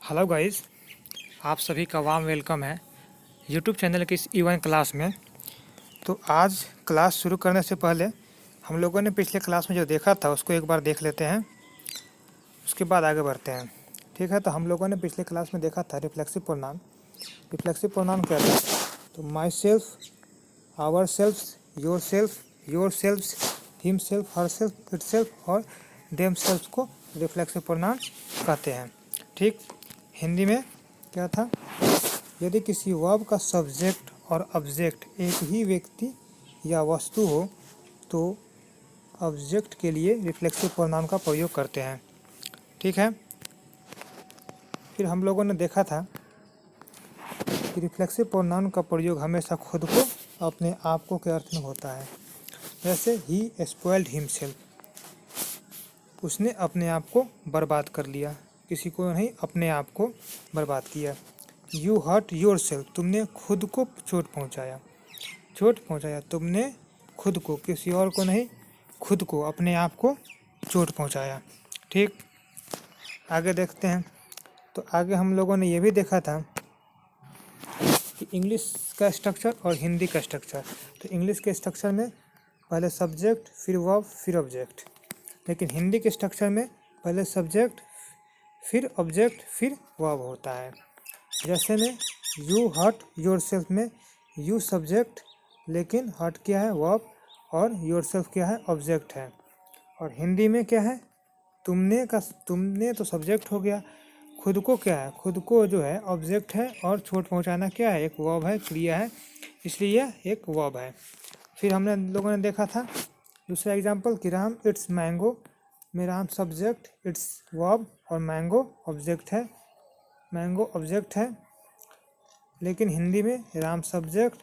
Hello guys, आप सभी का वार्म वेलकम है यूट्यूब चैनल की इस E1 क्लास में। तो आज क्लास शुरू करने से पहले हम लोगों ने पिछले क्लास में जो देखा था उसको एक बार देख लेते हैं, उसके बाद आगे बढ़ते हैं। ठीक है, तो हम लोगों ने पिछले क्लास में देखा था रिफ्लेक्सिव प्रोनाउन। रिफ्लेक्सिव प्रोनाउन क्या था? तो myself, ourself, yourself, himself, herself, itself और देम सेल्फ को रिफ्लेक्सिव प्रोनाउन कहते हैं। ठीक, हिंदी में क्या था? यदि किसी वर्ब का सब्जेक्ट और ऑब्जेक्ट एक ही व्यक्ति या वस्तु हो तो ऑब्जेक्ट के लिए रिफ्लेक्सिव प्रोनाउन का प्रयोग करते हैं। ठीक है, फिर हम लोगों ने देखा था कि रिफ्लेक्सिव प्रोनाउन का प्रयोग हमेशा खुद को, अपने आप को के अर्थ में होता है। जैसे ही स्पॉइल्ड हिमसेल्फ, उसने अपने आप को बर्बाद कर लिया, किसी को नहीं, अपने आप को बर्बाद किया। यू हर्ट योर सेल्फ, तुमने खुद को चोट पहुंचाया। चोट पहुंचाया तुमने खुद को, किसी और को नहीं, खुद को, अपने आप को चोट पहुंचाया। ठीक, आगे देखते हैं। तो आगे हम लोगों ने ये भी देखा था कि इंग्लिश का स्ट्रक्चर और हिंदी का स्ट्रक्चर। तो इंग्लिश के स्ट्रक्चर में पहले सब्जेक्ट, फिर वर्ब, फिर ऑब्जेक्ट। लेकिन हिंदी के स्ट्रक्चर में पहले सब्जेक्ट, फिर ऑब्जेक्ट, फिर वर्ब होता है। जैसे में यू हर्ट योर सेल्फ में यू सब्जेक्ट, लेकिन हर्ट क्या है? वर्ब, और योर सेल्फ क्या है? ऑब्जेक्ट है। और हिंदी में क्या है? तुमने तो सब्जेक्ट हो गया, खुद को क्या है? खुद को जो है ऑब्जेक्ट है, और चोट पहुंचाना क्या है? एक वर्ब है, क्रिया है, इसलिए यह एक वर्ब है। फिर हमने लोगों ने देखा था दूसरा एग्जाम्पल कि राम इट्स मैंगो में राम सब्जेक्ट, इट्स वर्ब और मैंगो ऑब्जेक्ट है। मैंगो ऑब्जेक्ट है, लेकिन हिंदी में राम सब्जेक्ट,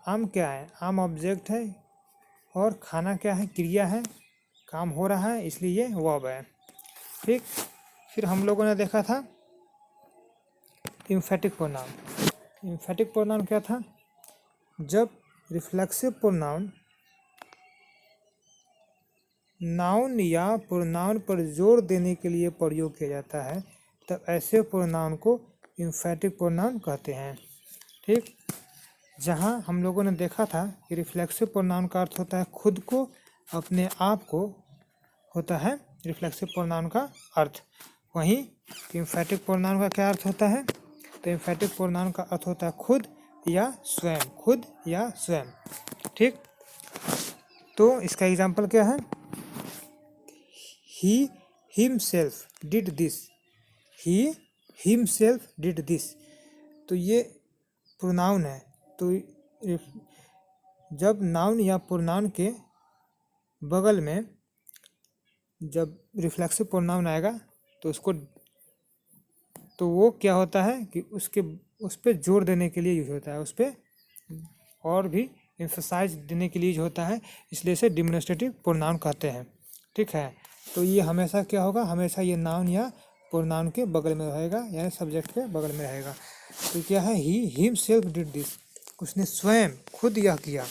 आम क्या है? आम ऑब्जेक्ट है, और खाना क्या है? क्रिया है, काम हो रहा है, इसलिए ये वर्ब है। ठीक, फिर हम लोगों ने देखा था एम्फेटिक प्रोनाउन। एम्फेटिक प्रोनाउन क्या था? जब रिफ्लेक्सिव प्रोनाउन नाउन या प्रोनाउन पर जोर देने के लिए प्रयोग किया जाता है तब ऐसे प्रोनाउन को एम्फेटिक प्रोनाउन कहते हैं। ठीक, जहाँ हम लोगों ने देखा था कि रिफ्लेक्सिव प्रोनाउन का अर्थ होता है खुद को, अपने आप को होता है रिफ्लेक्सिव प्रोनाउन का अर्थ। वहीं एम्फेटिक प्रोनाउन का क्या अर्थ होता है? तो एम्फेटिक प्रोनाउन का अर्थ होता है खुद या स्वयं, खुद या स्वयं। ठीक, तो इसका एग्जाम्पल क्या है? He himself did this, he himself did this. तो ये प्रोनाउन है। तो जब नाउन या प्रोनाउन के बगल में जब रिफ्लेक्सिव प्रोनाउन आएगा तो उसको, तो वो क्या होता है कि उस पर जोर देने के लिए यूज होता है, उस पर और भी एम्फसाइज देने के लिए यूज होता है, इसलिए इसे डिमोन्स्ट्रेटिव प्रोनाउन कहते हैं। ठीक है, तो ये हमेशा क्या होगा? हमेशा ये नाउन या प्रोनाउन के बगल में रहेगा, यानी सब्जेक्ट के बगल में रहेगा। तो क्या है? ही हिमसेल्फ डिड दिस, उसने स्वयं, खुद यह किया।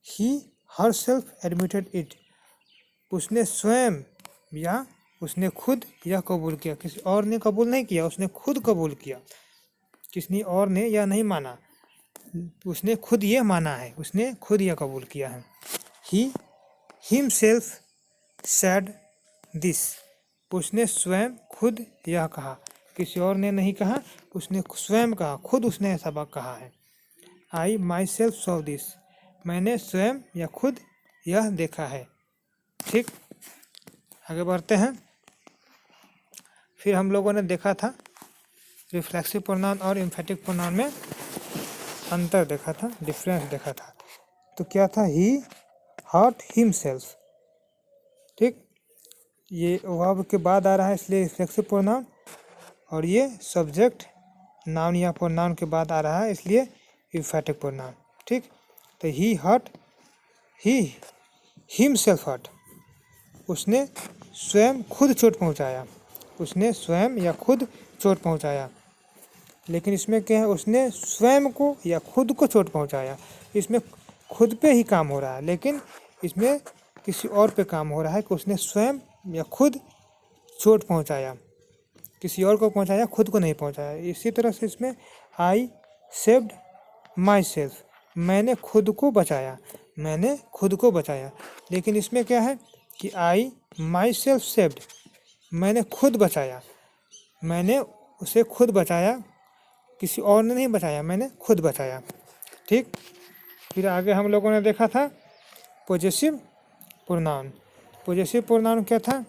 ही हर सेल्फ एडमिटेड इट, उसने स्वयं या उसने खुद यह कबूल किया, किसी और ने कबूल नहीं किया, उसने खुद कबूल किया। किसी और ने यह नहीं माना, उसने खुद ये माना है, उसने खुद यह कबूल किया है। ही हिमसेल्फ सेड दिस, उसने स्वयं खुद यह कहा, किसी और ने नहीं कहा, उसने स्वयं कहा, खुद उसने ऐसा बात कहा है। आई माई सेल्फ सॉ दिस, मैंने स्वयं या खुद यह देखा है। ठीक, आगे बढ़ते हैं। फिर हम लोगों ने देखा था रिफ्लेक्सिव प्रोनाउन और एम्फेटिक प्रोनाउन में अंतर देखा था, डिफरेंस देखा था। तो क्या था? ही हर्ट हिमसेल्फ। ठीक, ये वर्ब के बाद आ रहा है, इसलिए रिफ्लेक्सिव प्रोनाउन, और ये सब्जेक्ट नाउन या प्रोनाउन के बाद आ रहा है, इसलिए एम्फेटिक प्रोनाउन। ठीक, तो ही हर्ट, ही हिमसेल्फ हर्ट, उसने स्वयं खुद चोट पहुंचाया, उसने स्वयं या खुद चोट पहुंचाया। लेकिन इसमें क्या है? उसने स्वयं को या खुद को चोट पहुंचाया, इसमें खुद पे ही काम हो रहा है, लेकिन इसमें किसी और पे काम हो रहा है कि उसने स्वयं या खुद चोट पहुंचाया। किसी और को पहुंचाया, खुद को नहीं पहुंचाया। इसी तरह से इसमें आई सेव्ड माई सेल्फ, मैंने खुद को बचाया, मैंने खुद को बचाया। लेकिन इसमें क्या है कि आई माई सेल्फ सेव्ड, मैंने खुद बचाया, मैंने उसे खुद बचाया, किसी और ने नहीं बचाया, मैंने खुद बचाया। ठीक, फिर आगे हम लोगों ने देखा था पॉजेसिव प्रोनाउन। पॉजेसिव प्रोनाउन क्या था?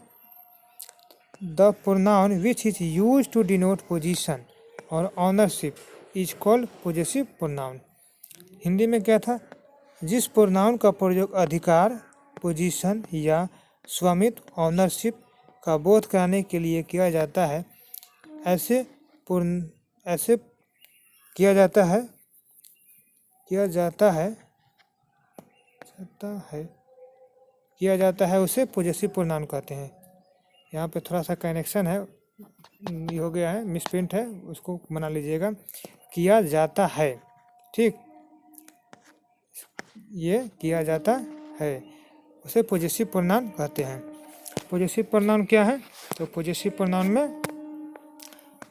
The pronoun which is use to denote position और ownership is called possessive pronoun. Hindi में क्या था? जिस प्रोनाउन का प्रयोग अधिकार, पोजीशन या स्वामित्व, ऑनरशिप का बोध कराने के लिए किया जाता है, ऐसे किया जाता है उसे पॉजेसिव प्रोनाउन कहते हैं। यहाँ पे थोड़ा सा कनेक्शन है, ये हो गया है, मिसप्रिंट है, उसको बना लीजिएगा। किया जाता है, ठीक, ये किया जाता है, उसे पॉजेसिव प्रोनाउन कहते हैं। पॉजेसिव प्रोनाउन क्या है? तो पॉजेसिव प्रोनाउन में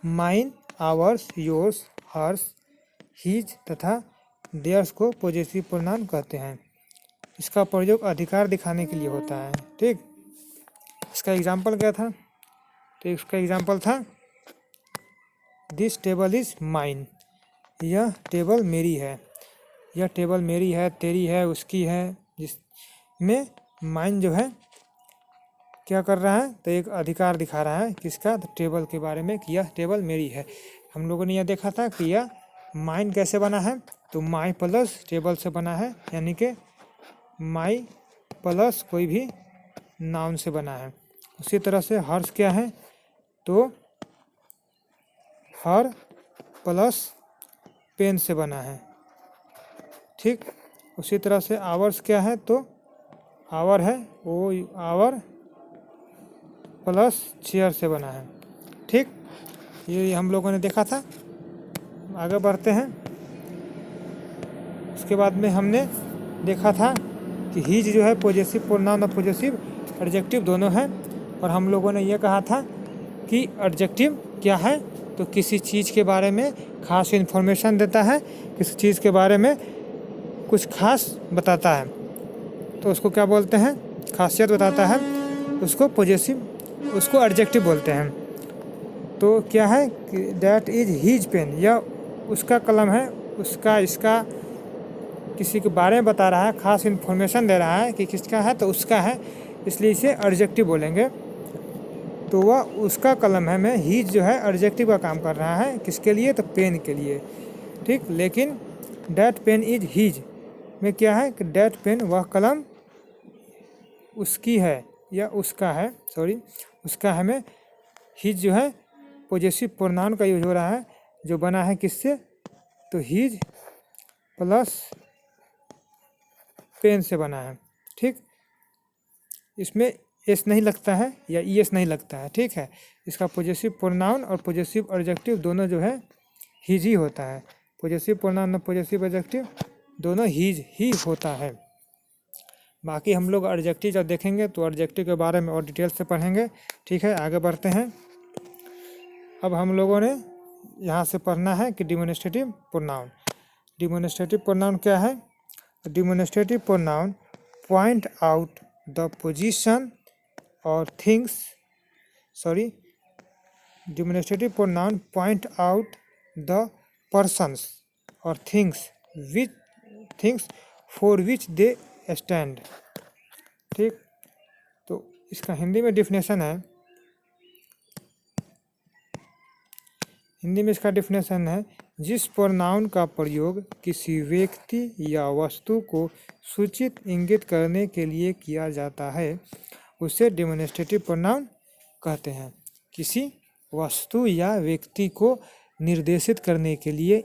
mine, ours, yours, hers, his तथा देयर्स को पॉजेसिव प्रोनाउन कहते हैं। इसका प्रयोग अधिकार दिखाने के लिए होता है। ठीक, इसका एग्जाम्पल क्या था? तो इसका एग्जाम्पल था दिस टेबल इज माइन, यह टेबल मेरी है, यह टेबल मेरी है, तेरी है, उसकी है। जिसमें माइन जो है क्या कर रहा है? तो एक अधिकार दिखा रहा है, किसका? तो टेबल के बारे में, कि यह टेबल मेरी है। हम लोगों ने यह देखा था कि यह माइन कैसे बना है, तो माई प्लस टेबल से बना है, यानी कि माई प्लस कोई भी नाउन से बना है। उसी तरह से हर्ष क्या है? तो हर प्लस पेन से बना है। ठीक, उसी तरह से आवर्स क्या है? तो आवर है, वो आवर प्लस चेयर से बना है। ठीक, ये हम लोगों ने देखा था। आगे बढ़ते हैं। उसके बाद में हमने देखा था कि हीज जो है पॉजेसिव प्रोनाउन और पॉजेसिव एडजेक्टिव दोनों हैं। और हम लोगों ने ये कहा था कि एडजेक्टिव क्या है? तो किसी चीज़ के बारे में खास इन्फॉर्मेशन देता है, किसी चीज़ के बारे में कुछ खास बताता है, तो उसको क्या बोलते हैं? खासियत बताता है, उसको पॉजेसिव, उसको एडजेक्टिव बोलते हैं। तो क्या है कि दैट इज हीज पेन, या उसका कलम है, उसका, इसका, किसी के बारे में बता रहा है, खास इन्फॉर्मेशन दे रहा है कि किसका है, तो उसका है, इसलिए इसे एडजेक्टिव बोलेंगे। तो वह उसका कलम है में हीज जो है एडजेक्टिव का काम कर रहा है, किसके लिए? तो पेन के लिए। ठीक, लेकिन दैट पेन इज हीज में क्या है कि दैट पेन, वह कलम उसकी है या उसका है, सॉरी, उसका है में हीज जो है पॉजेसिव प्रोनाउन का यूज हो रहा है, जो बना है किससे? तो हीज प्लस पेन से बना है। ठीक, इसमें एस नहीं लगता है या ई एस नहीं लगता है। ठीक है, इसका पॉजेसिव प्रोनाउन और पॉजेसिव एडजेक्टिव दोनों जो है हीज ही होता है। पॉजेसिव प्रोनाउन और पॉजेसिव एडजेक्टिव दोनों हीज ही होता है। बाकी हम लोग एडजेक्टिव जब देखेंगे तो एडजेक्टिव के बारे में और डिटेल से पढ़ेंगे। ठीक है, आगे बढ़ते हैं। अब हम लोगों ने यहाँ से पढ़ना है कि डिमोन्स्ट्रेटिव प्रोनाउन। डिमोन्स्ट्रेटिव प्रोनाउन क्या है? Demonstrative pronoun point out the position और things, sorry, demonstrative pronoun point out the persons और things for which they stand. ठीक, तो इसका हिंदी में डिफिनेशन है, हिंदी में इसका डिफिनेशन है, जिस प्रोनाउन का प्रयोग किसी व्यक्ति या वस्तु को सूचित इंगित करने के लिए किया जाता है, उसे डिमोन्स्ट्रेटिव प्रोनाउन कहते हैं। किसी वस्तु या व्यक्ति को निर्देशित करने के लिए,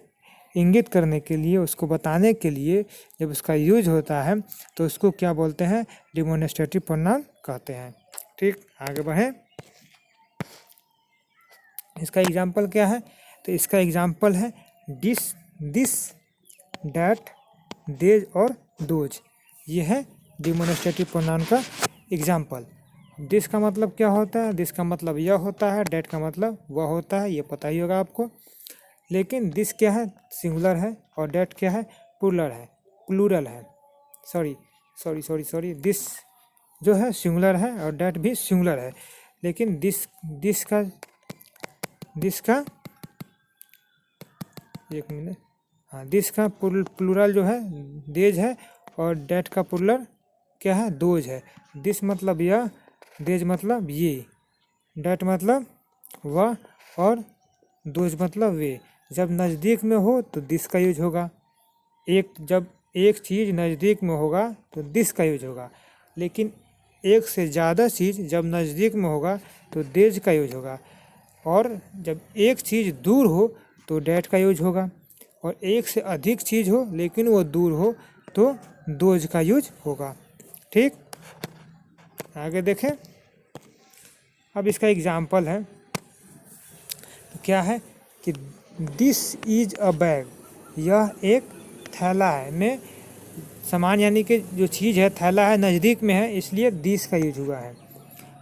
इंगित करने के लिए, उसको बताने के लिए जब उसका यूज होता है तो उसको क्या बोलते हैं? डिमोन्स्ट्रेटिव प्रोनाउन कहते हैं। ठीक, आगे बढ़ें। इसका एग्जाम्पल क्या है? तो इसका एग्जाम्पल है दिस, डैट, देज और दोज। ये है डिमोन्स्ट्रेटिव प्रोनाउन का एग्जाम्पल। दिस का मतलब क्या होता है, दिस का मतलब यह होता है, डेट का मतलब वह होता है, ये पता ही होगा आपको। लेकिन दिस क्या है, सिंगुलर है, और डेट क्या है, प्लूरल है। सॉरी, दिस जो है सिंगुलर है और डेट भी सिंगुलर है। लेकिन दिस का एक मिनट, हाँ, दिस का प्लूरल जो है देज है, और डेट का प्लूरल क्या है, दोज है। दिस मतलब यह, देज मतलब ये, डेट मतलब वह, और दोज मतलब वे। जब नज़दीक में हो तो दिस का यूज होगा। जब एक चीज़ नज़दीक में होगा तो दिस का यूज होगा। लेकिन एक से ज़्यादा चीज़ जब नज़दीक में होगा तो देज का यूज होगा। और जब एक चीज़ दूर हो तो डेट का यूज होगा। और एक से अधिक चीज़ हो लेकिन वो दूर हो तो दोज का यूज होगा। ठीक, आगे देखें। अब इसका एग्जाम्पल है, तो क्या है कि दिस इज अ बैग, यह एक थैला है। में सामान यानी कि जो चीज़ है, थैला है, नज़दीक में है, इसलिए दिस का यूज हुआ है।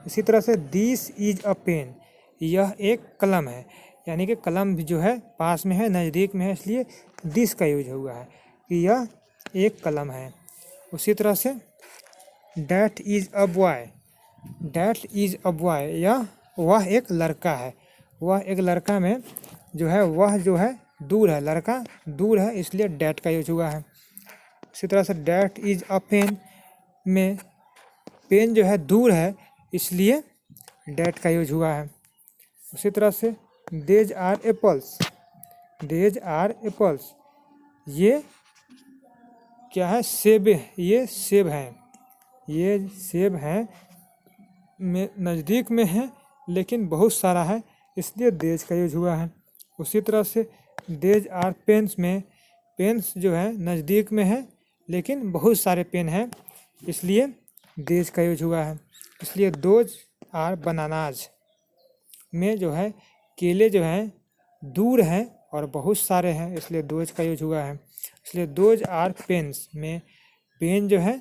इसी तरह से दिस इज अ पेन, यह एक कलम है, यानी कि कलम जो है पास में है, नज़दीक में है, इसलिए दिस का यूज हुआ है कि यह एक कलम है। उसी तरह से डैट इज अ बॉय, वह एक लड़का है। वह एक लड़का में जो है, वह जो है दूर है, लड़का दूर है, इसलिए डैट का यूज हुआ है। इसी तरह से डैट इज अ पेन में पेन जो है दूर है, इसलिए डैट का यूज हुआ है। उसी तरह से देज आर एप्पल्स, ये क्या है, सेब, ये सेब हैं, में नज़दीक में है लेकिन बहुत सारा है, इसलिए देज का यूज हुआ है। उसी तरह से देज आर पेन्स में पेन्स जो है नज़दीक में है लेकिन बहुत सारे पेन हैं, इसलिए देज का यूज हुआ है। इसलिए दोज आर बनानाज में जो है केले जो हैं दूर हैं और बहुत सारे हैं, इसलिए दोज का यूज हुआ है। इसलिए दोज आर पेन्स में पेन जो है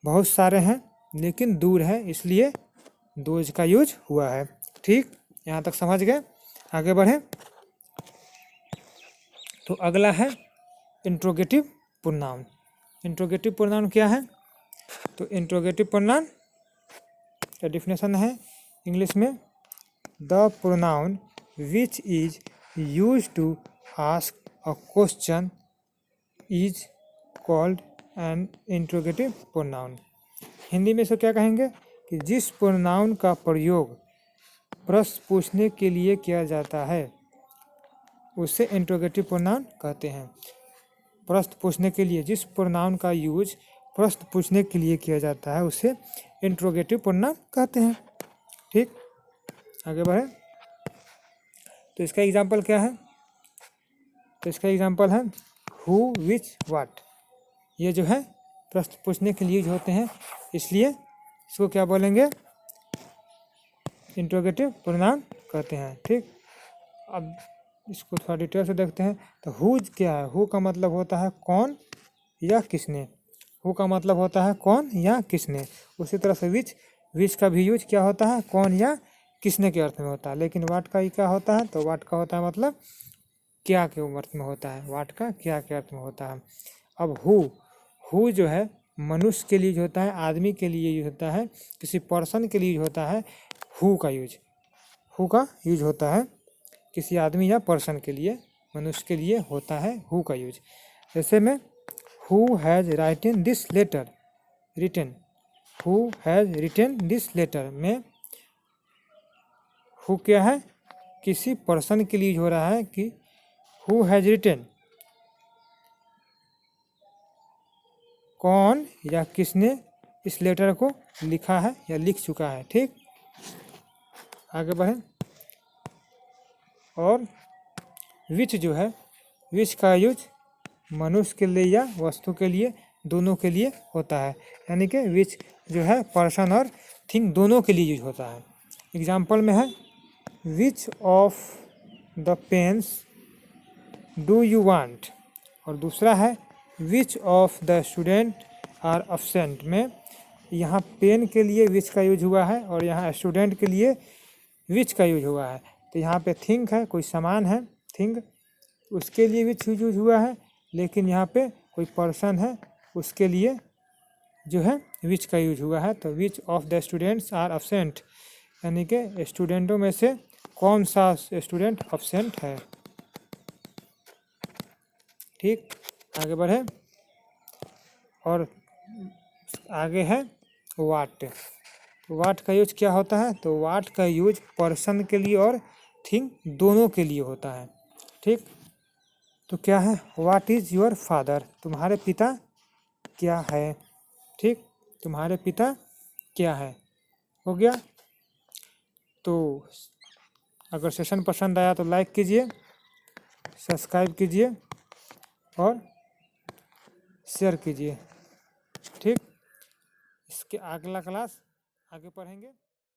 बहुत सारे हैं लेकिन दूर है, इसलिए दोज का यूज हुआ है। ठीक, यहाँ तक समझ गए। आगे बढ़ें। तो अगला है इंट्रोगेटिव प्रोनाउन। इंट्रोगेटिव प्रोनाउन क्या है, तो इंट्रोगेटिव प्रोनाउन का डिफिनेशन है इंग्लिश में, the pronoun which is use to ask a question is called an interrogative pronoun. Hindi में इसको क्या कहेंगे कि जिस प्रोनाउन का प्रयोग प्रश्न पूछने के लिए किया जाता है उसे इंट्रोगेटिव प्रोनाउन कहते हैं। प्रश्न पूछने के लिए जिस प्रोनाउन का यूज प्रश्न पूछने के लिए किया जाता है उसे इंट्रोगेटिव प्रोनाउन कहते हैं। ठीक, आगे बढ़े। तो इसका एग्जाम्पल क्या है, तो इसका एग्जाम्पल है हु, विच, व्हाट। ये जो है प्रश्न पूछने के लिए यूज होते हैं, इसलिए इसको क्या बोलेंगे, इंट्रोगेटिव प्रोनाउन कहते हैं। ठीक, अब इसको थोड़ा डिटेल से देखते हैं। तो हु क्या है, हु का मतलब होता है कौन या किसने, हु का मतलब होता है कौन या किसने। उसी तरह से विच का भी यूज क्या होता है, कौन या किसने के अर्थ में होता है। लेकिन वाट का ही क्या होता है, तो वाट का होता है मतलब क्या के अर्थ में होता है, वाट का क्या के अर्थ में होता है। अब हु जो है मनुष्य के लिए यूज होता है, आदमी के लिए यूज होता है, किसी पर्सन के लिए यूज होता है। हु का यूज होता है किसी आदमी या पर्सन के लिए, मनुष्य के लिए होता है हु का यूज। जैसे में who has written this letter, who has written this letter में हु क्या है, किसी पर्सन के लिए हो रहा है कि हु हैज़ रिटन, कौन या किसने इस लेटर को लिखा है या लिख चुका है। ठीक, आगे बढ़ें। और विच जो है, विच का यूज मनुष्य के लिए या वस्तु के लिए, दोनों के लिए होता है। यानी कि विच जो है पर्सन और थिंग दोनों के लिए यूज होता है। एग्जाम्पल में है which of the pens do you want, और दूसरा है which of the student are absent में यहाँ पेन के लिए विच का यूज हुआ है और यहाँ स्टूडेंट के लिए विच का यूज हुआ है। तो यहाँ पे थिंक है, कोई सामान है थिंग, उसके लिए विच यूज हुआ है, लेकिन यहाँ पे कोई पर्सन है उसके लिए जो है विच का यूज हुआ है। तो which of the students are absent, यानी कि स्टूडेंटों में से कौन सा स्टूडेंट अब्सेंट है। ठीक, आगे बढ़े और आगे है वाट। वाट का यूज क्या होता है? तो वाट का यूज पर्सन के लिए और थिंग दोनों के लिए होता है। ठीक, तो क्या है? वाट इज़ योर फादर, तुम्हारे पिता क्या है। ठीक, तुम्हारे पिता क्या है, हो गया। तो अगर सेशन पसंद आया तो लाइक कीजिए, सब्सक्राइब कीजिए और शेयर कीजिए। ठीक, इसके अगला क्लास आगे पढ़ेंगे।